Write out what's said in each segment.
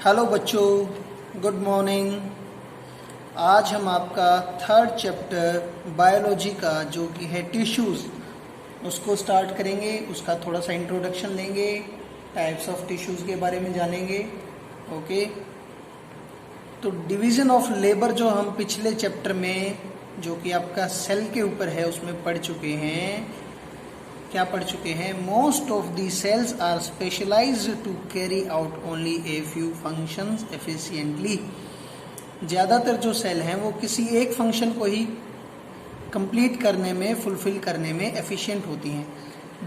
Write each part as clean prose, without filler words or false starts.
Hello बच्चों, good morning. आज हम आपका थर्ड चैप्टर बायोलॉजी का जो कि है टिश्यूज़ उसको स्टार्ट करेंगे। उसका थोड़ा सा इंट्रोडक्शन लेंगे, टाइप्स ऑफ टिश्यूज़ के बारे में जानेंगे। ओके, तो डिवीज़न ऑफ लेबर जो हम पिछले चैप्टर में जो कि आपका सेल के ऊपर है उसमें पढ़ चुके हैं। क्या पढ़ चुके हैं? Most of the cells are specialised to carry out only a few functions efficiently. ज़्यादातर जो सेल हैं वो किसी एक फंक्शन को ही कंप्लीट करने में, फुलफिल करने में एफिशिएंट होती हैं।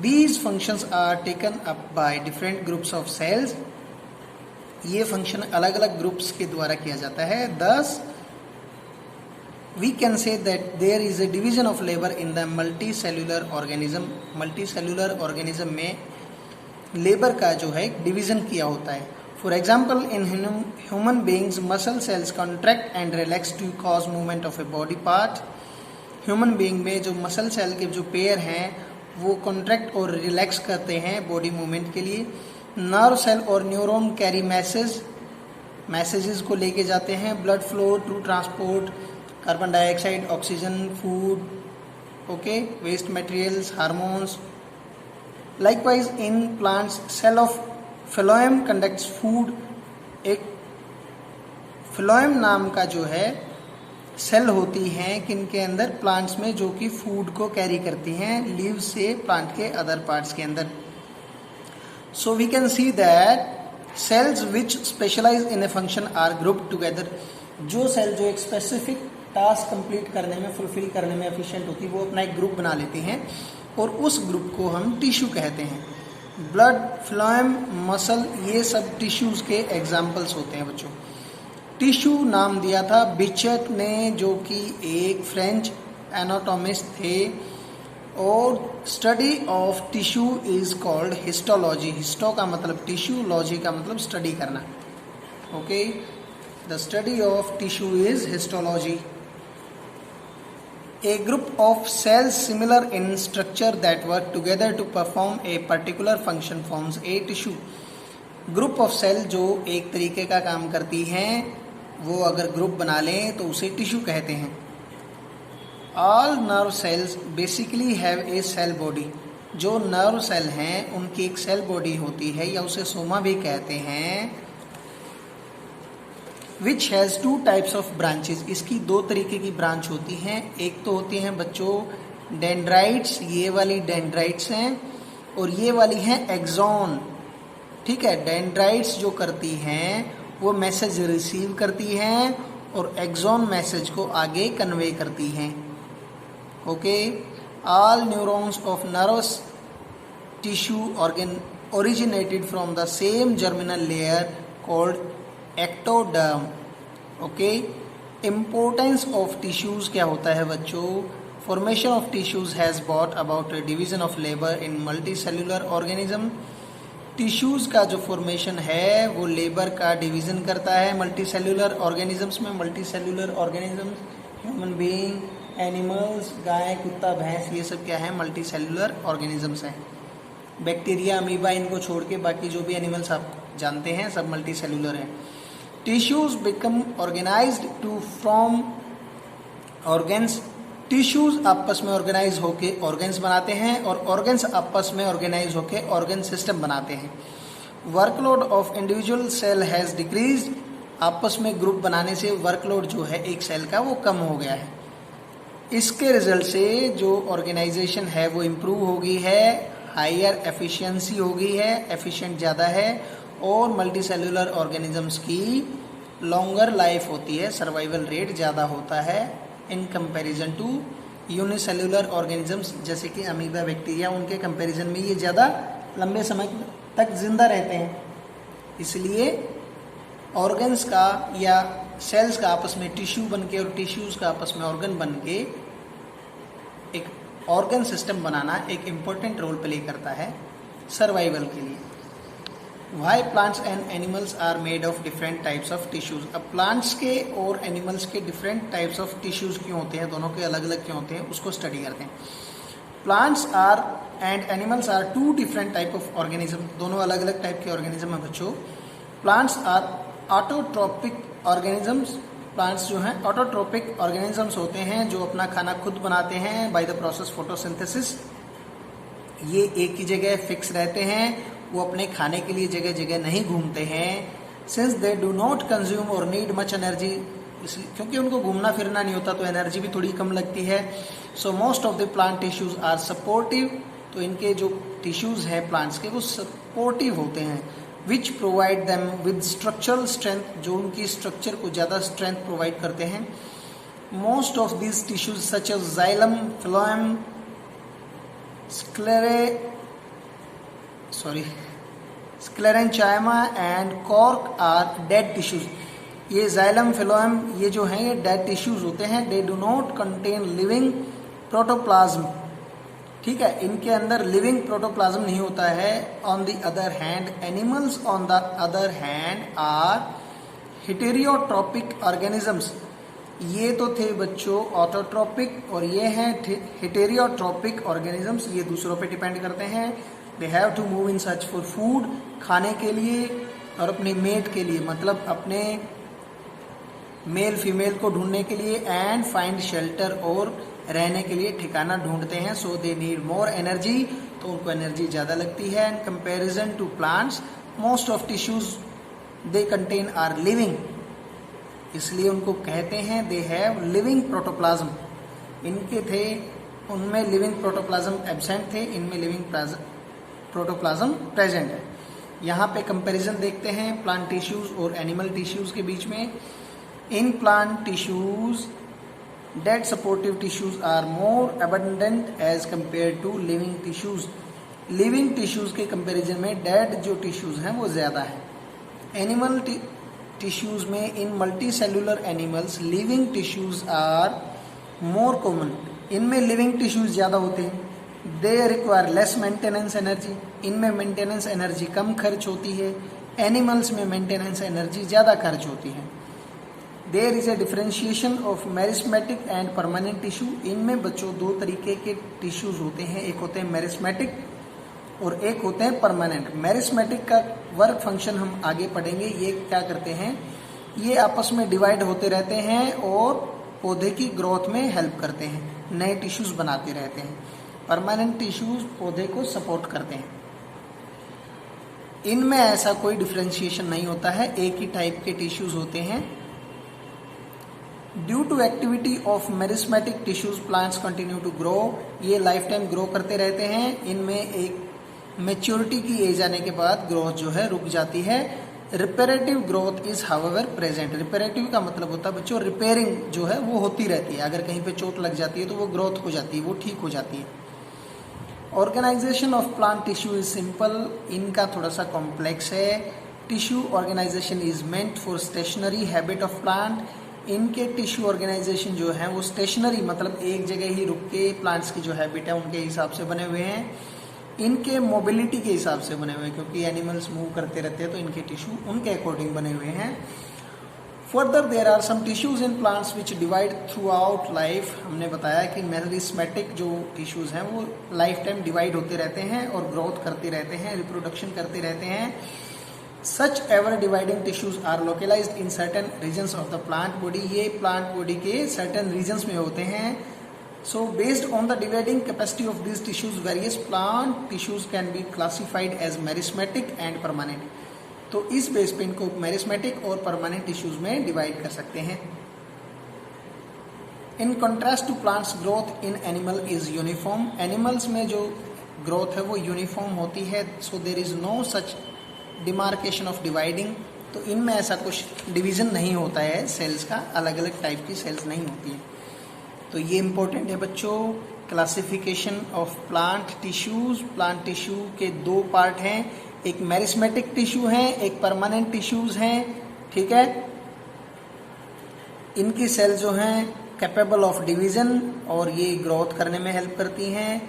These functions are taken up by different groups of cells. ये फंक्शन अलग अलग ग्रुप्स के द्वारा किया जाता है। दस we can say that there is a division of labor in the multicellular organism। multicellular organism में लेबर का जो है डिवीजन किया होता है। For example in human beings muscle cells contract and relax to cause movement of a body part. Human being में जो muscle cell के जो पेयर हैं वो कॉन्ट्रैक्ट और रिलैक्स करते हैं बॉडी मूवमेंट के लिए। नर्व सेल और न्यूरॉन कैरी मैसेजेस को लेके जाते हैं। Blood flow to transport carbon dioxide, oxygen, food, okay, waste materials, hormones. Likewise in plants cell of phloem conducts food. एक फ्लोएम नाम का जो है सेल होती हैं किनके अंदर? प्लांट्स में, जो कि फूड को कैरी करती हैं लीव से प्लांट के अदर पार्ट्स के अंदर। So we can see that cells which specialise in a function are grouped together. जो सेल जो एक स्पेसिफिक टास्क कंप्लीट करने में, फुलफिल करने में एफिशिएंट होती है वो अपना एक ग्रुप बना लेती हैं और उस ग्रुप को हम टिश्यू कहते हैं। ब्लड, फ्लोएम, मसल, ये सब टिश्यूज के एग्जाम्पल्स होते हैं बच्चों। टिश्यू नाम दिया था बिचट ने, जो कि एक फ्रेंच एनाटॉमिस्ट थे। और study of tissue is called histology. Histo का मतलब टिश्यू, लॉजी का मतलब स्टडी करना। Okay, the study of tissue is histology. A group of cells similar in structure that work together to perform a particular function forms a tissue। Group of cell जो एक तरीके का काम करती हैं वो अगर ग्रुप बना लें तो उसे टिश्यू कहते हैं। All nerve cells basically have a cell body. जो नर्व सेल हैं उनकी एक सेल बॉडी होती है या उसे सोमा भी कहते हैं। Which has two types of branches. इसकी दो तरीके की ब्रांच होती हैं। एक तो होती हैं बच्चों डेंड्राइट्स, ये वाली डेंड्राइट्स हैं, और ये वाली हैं एक्सॉन। ठीक है, डेंड्राइट्स जो करती हैं वो मैसेज रिसीव करती हैं और एक्सॉन मैसेज को आगे कन्वे करती हैं। Okay, all neurons of nervous tissue organ originated from the same germinal layer called ectoderm. Okay, importance of tissues क्या होता है बच्चों? Formation of tissues has bot about A division of labour in multi cellular organism. Tissues का जो formation है वो labour का division करता है मल्टी सेल्यूलर ऑर्गेनिजम्स में। Multi cellular organisms human being, animals, गाय, कुत्ता, भैंस, ये सब क्या है? मल्टी सेल्यूलर ऑर्गेनिजम्स हैं। बैक्टीरिया, अमीबा, इनको छोड़ के बाकी जो भी एनिमल्स आप जानते हैं सब मल्टी सेल्यूलर हैं। Tissues become organised to from organs. Tissues आपस में ऑर्गेनाइज होके ऑर्गन्स बनाते हैं और ऑर्गन्स आपस में ऑर्गेनाइज होके ऑर्गन सिस्टम बनाते हैं। Workload of individual cell has decrease. आपस में ग्रुप बनाने से वर्कलोड जो है एक सेल का वो कम हो गया है। इसके रिजल्ट से जो ऑर्गेनाइजेशन है वो इम्प्रूव हो गई है, हायर एफिशिएंसी हो गई है, एफिशिएंट ज़्यादा है, और मल्टी सेल्यूलर ऑर्गेनिजम्स की लॉन्गर लाइफ होती है, सर्वाइवल रेट ज़्यादा होता है in comparison to unicellular organisms जैसे कि अमीबा, बैक्टीरिया। उनके कंपैरिजन में ये ज़्यादा लंबे समय तक जिंदा रहते हैं। इसलिए ऑर्गन्स का या सेल्स का आपस में टिश्यू बन के और टिश्यूज का आपस में ऑर्गन बन के एक ऑर्गन सिस्टम बनाना एक इम्पोर्टेंट रोल प्ले करता है सर्वाइवल के लिए। Why plants and animals are made of different types of tissues. अब प्लांट्स के और एनिमल्स के डिफरेंट टाइप्स ऑफ टिश्यूज क्यों होते हैं, दोनों के अलग अलग क्यों होते हैं, उसको स्टडी करते हैं। Plants are and animals are two different type of organism. दोनों अलग अलग टाइप के ऑर्गेनिज्म हैं बच्चों। Plants are autotrophic organisms, plants जो हैं ऑटोट्रोपिक ऑर्गेनिजम्स होते हैं जो अपना खाना खुद बनाते हैं बाय द प्रोसेस फोटोसिंथेसिस। ये एक ही जगह फिक्स रहते हैं, वो अपने खाने के लिए जगह जगह नहीं घूमते हैं। Since they do not consume और नीड मच एनर्जी, इसलिए क्योंकि उनको घूमना फिरना नहीं होता तो एनर्जी भी थोड़ी कम लगती है। So most of the plant tissues are supportive, तो इनके जो टिश्यूज हैं प्लांट्स के वो सपोर्टिव होते हैं। Which provide them with structural strength, जो उनकी स्ट्रक्चर को ज़्यादा स्ट्रेंथ प्रोवाइड करते हैं। Most of this tissues such as xylem, phloem, sclerenchyma and cork are dead tissues. ये जाइलम, फिलोएम ये जो हैं ये डेड टिश्यूज होते हैं। They do not contain living protoplasm, ठीक है, इनके अंदर लिविंग प्रोटोप्लाज्म नहीं होता है। On the other hand animals on the other hand are हेटेरियोट्रोपिक organisms. ये तो थे बच्चों ऑटोट्रोपिक और ये हैं हेटेरियोट्रोपिक ऑर्गेनिजम्स, ये दूसरों पे डिपेंड करते हैं। They have to move in search for food, खाने के लिए और अपने मेट के लिए, मतलब अपने मेल फीमेल को ढूंढने के लिए, एंड फाइंड शेल्टर और रहने के लिए ठिकाना ढूंढते हैं। सो दे नीड मोर एनर्जी, तो उनको एनर्जी ज़्यादा लगती है। In comparison to plants most of tissues they contain are living, इसलिए उनको कहते हैं दे हैव लिविंग प्रोटोप्लाज्म। इनके थे उनमें लिविंग प्रोटोप्लाज्म एब्सेंट थे, इनमें लिविंग प्रोटोप्लाज्म प्रेजेंट है। यहाँ पे कंपैरिजन देखते हैं प्लांट टिश्यूज और एनिमल टिश्यूज के बीच में। In plant tissues dead supportive tissues are more abundant as compare to living tissues. Living tissues के कंपैरिजन में डेड जो टिश्यूज हैं वो ज़्यादा है। एनिमल टिश्यूज में in multi cellular animals living tissues are more common, इनमें लिविंग टिश्यूज ज़्यादा होते हैं। They require less maintenance energy, इनमें मेंटेनेंस एनर्जी कम खर्च होती है। एनिमल्स में मेंटेनेंस एनर्जी ज़्यादा खर्च होती है। There is a differentiation of meristematic and permanent tissue. इनमें बच्चों दो तरीके के टिश्यूज होते हैं, एक होते हैं मेरिस्मेटिक और एक होते हैं परमानेंट। मेरिस्मेटिक का वर्क फंक्शन हम आगे पढ़ेंगे। ये क्या करते हैं, ये आपस में डिवाइड होते रहते हैं और पौधे की ग्रोथ में हेल्प करते हैं, नए टिश्यूज बनाते रहते हैं। परमानेंट टिश्यूज पौधे को सपोर्ट करते हैं। इनमें ऐसा कोई डिफरेंशिएशन नहीं होता है, एक ही टाइप के टिश्यूज होते हैं। Due to activity of meristematic tissues plants continue to grow, ये लाइफ टाइम ग्रो करते रहते हैं। इनमें एक मेच्योरिटी की एज आने के बाद ग्रोथ जो है रुक जाती है। Reparative growth is however present. Reparative का मतलब होता है बच्चों रिपेयरिंग जो है वो होती रहती है, अगर कहीं पे चोट लग जाती है तो वो ग्रोथ हो जाती है, वो ठीक हो जाती है। Organisation of plant tissue is simple, इनका थोड़ा सा कॉम्प्लेक्स है। Tissue organisation is meant for stationary habit of plant. इनके टिश्यू ऑर्गेनाइजेशन जो है वो स्टेशनरी मतलब एक जगह ही रुक के प्लांट्स की जो हैबिट है उनके हिसाब से बने हुए हैं। इनके मोबिलिटी के हिसाब से बने हुए हैं, क्योंकि एनिमल्स मूव करते रहते हैं तो इनके टिश्यू उनके अकॉर्डिंग बने हुए हैं। Further there are some tissues in plants which divide throughout life. हमने बताया कि मेरिस्मेटिक जो टिश्यूज हैं वो लाइफ टाइम डिवाइड होते रहते हैं और ग्रोथ करते रहते हैं, रिप्रोडक्शन करते रहते हैं। Such ever dividing tissues are localized in certain regions of the plant body. ये प्लांट बॉडी के सर्टेन रीजन्स में होते हैं। So based on the dividing capacity of these tissues, various plant tissues can be classified as merismatic and permanent. तो इस base पे इनको meristematic और परमानेंट टिश्यूज में डिवाइड कर सकते हैं। In contrast to plants growth in animal is uniform. Animals में जो ग्रोथ है वो यूनिफॉर्म होती है। So there is no such demarcation of dividing. तो इनमें ऐसा कुछ डिवीजन नहीं होता है सेल्स का, अलग अलग टाइप की सेल्स नहीं होती है। तो ये इम्पोर्टेंट है बच्चों, classification of plant tissues. Plant tissue के दो पार्ट हैं, एक मेरिस्मेटिक टिश्यू है, एक परमानेंट टिश्यूज हैं, ठीक है। इनकी सेल जो हैं कैपेबल ऑफ डिवीजन और ये ग्रोथ करने में हेल्प करती हैं।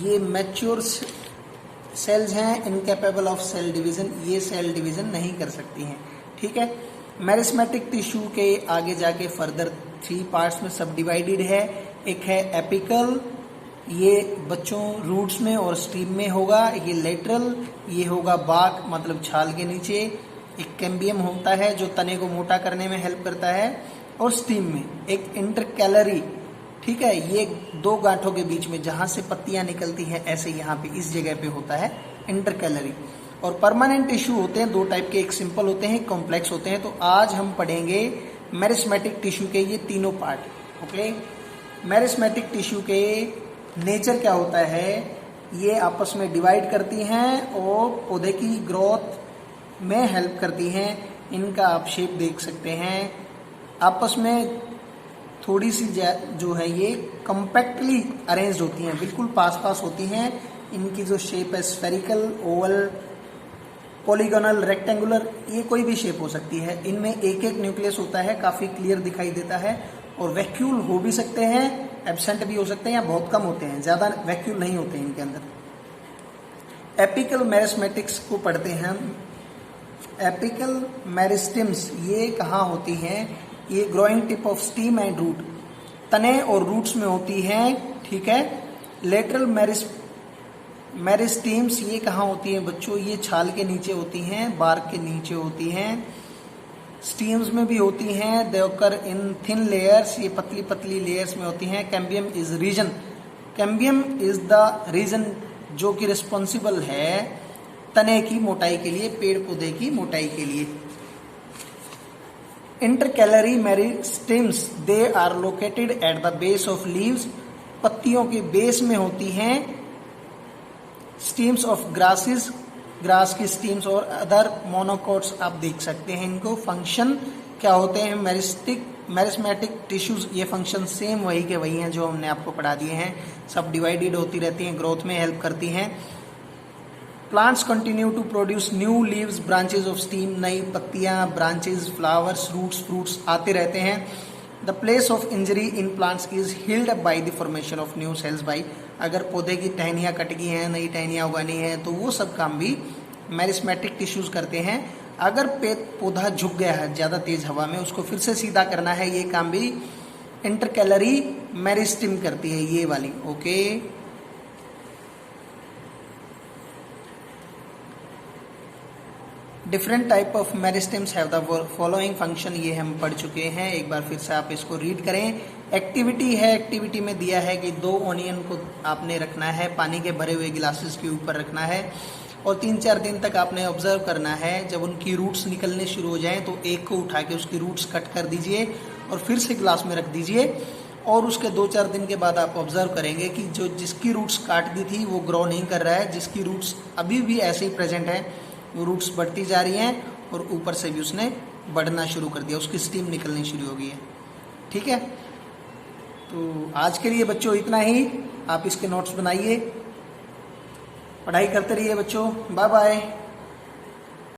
ये मैच्योर सेल्स हैं इनकैपेबल ऑफ सेल डिवीजन, ये सेल डिवीजन नहीं कर सकती हैं, ठीक है। मेरिस्मेटिक टिश्यू के आगे जाके फर्दर 3 पार्ट्स में सब डिवाइडेड है। एक है एपिकल, ये बच्चों रूट्स में और स्टीम में होगा। ये लेटरल, ये होगा बाक मतलब छाल के नीचे। एक कैम्बियम होता है जो तने को मोटा करने में हेल्प करता है, और स्टीम में एक इंटरकैलरी, ठीक है, ये दो गांठों के बीच में जहां से पत्तियां निकलती हैं, ऐसे यहाँ पे इस जगह पे होता है इंटरकैलरी। और परमानेंट टिश्यू होते हैं दो टाइप के, एक सिंपल होते हैं, एक कॉम्प्लेक्स होते हैं। तो आज हम पढ़ेंगे मेरिस्मेटिक टिश्यू के ये तीनों पार्ट। ओके, मेरिस्मेटिक टिश्यू के नेचर क्या होता है, ये आपस में डिवाइड करती हैं और पौधे की ग्रोथ में हेल्प करती हैं। इनका आप शेप देख सकते हैं, आपस में थोड़ी सी जो है ये कम्पैक्टली अरेंज्ड होती हैं, बिल्कुल पास पास होती हैं। इनकी जो शेप है स्फेरिकल, ओवल, पॉलीगोनल, रेक्टेंगुलर, ये कोई भी शेप हो सकती है। इनमें एक एक न्यूक्लियस होता है, काफ़ी क्लियर दिखाई देता है, और वैक्यूल हो भी सकते हैं, एब्सेंट भी हो सकते हैं, या बहुत कम होते हैं, ज़्यादा वैक्यूल नहीं होते हैं इनके अंदर। एपिकल मेरिस्मेटिक्स को पढ़ते हैं हम। एपिकल मेरिस्टिम्स ये कहाँ होती हैं, ये growing tip of stem and root, तने और रूट्स में होती हैं, ठीक है। लेटरल मेरिस्टीम्स ये कहाँ होती हैं बच्चों, ये छाल के नीचे होती हैं, बार्क के नीचे होती हैं। स्टीम्स में भी होती हैं, they occur in thin layers, ये पतली पतली लेयर्स में होती हैं। Cambium is region, cambium is the region जो कि रिस्पॉन्सिबल है तने की मोटाई के लिए, पेड़ पौधे की मोटाई के लिए। Intercalary meristems they are located at the base of leaves, पत्तियों के बेस में होती हैं। स्टीम्स ऑफ ग्रासेस, ग्रास की स्टीम्स और अदर मोनोकोट्स आप देख सकते हैं इनको। फंक्शन क्या होते हैं मेरिस्मेटिक टिश्यूज, ये फंक्शन सेम वही के वही हैं जो हमने आपको पढ़ा दिए हैं, सब डिवाइडेड होती रहती हैं, ग्रोथ में हेल्प करती हैं। Plants continue to produce new leaves, branches of steam, नई पत्तियां, ब्रांचेज, फ्लावर्स, रूट्स, फ्रूट्स आते रहते हैं। The place of injury in plants is healed by the formation of new cells by, अगर पौधे की टहनियाँ कट गई हैं, नई टहनियाँ उगानी है, तो वो सब काम भी मेरिस्मेटिक टिश्यूज करते हैं। अगर पौधा झुक गया है ज़्यादा तेज हवा में, उसको फिर से सीधा करना है, ये काम भी इंटरकैलरी मेरिस्टिम करती है, ये वाली। Okay, different type of meristems have the following function, ये हम पढ़ चुके हैं, एक बार फिर से आप इसको रीड करें। एक्टिविटी है, एक्टिविटी में दिया है कि 2 ऑनियन को आपने रखना है, पानी के भरे हुए गिलासेस के ऊपर रखना है, और 3-4 दिन तक आपने ऑब्जर्व करना है। जब उनकी रूट्स निकलने शुरू हो जाएं तो एक को उठा के उसकी रूट्स कट कर दीजिए और फिर से गिलास में रख दीजिए, और उसके 2-4 दिन के बाद आप ऑब्जर्व करेंगे कि जो जिसकी रूट्स काट दी थी वो ग्रो नहीं कर रहा है, जिसकी रूट्स अभी भी ऐसे ही प्रेजेंट है वो रूट्स बढ़ती जा रही हैं, और ऊपर से भी उसने बढ़ना शुरू कर दिया, उसकी स्टीम निकलनी शुरू हो गई है। ठीक है, तो आज के लिए बच्चों इतना ही। आप इसके नोट्स बनाइए, पढ़ाई करते रहिए बच्चों। Bye bye.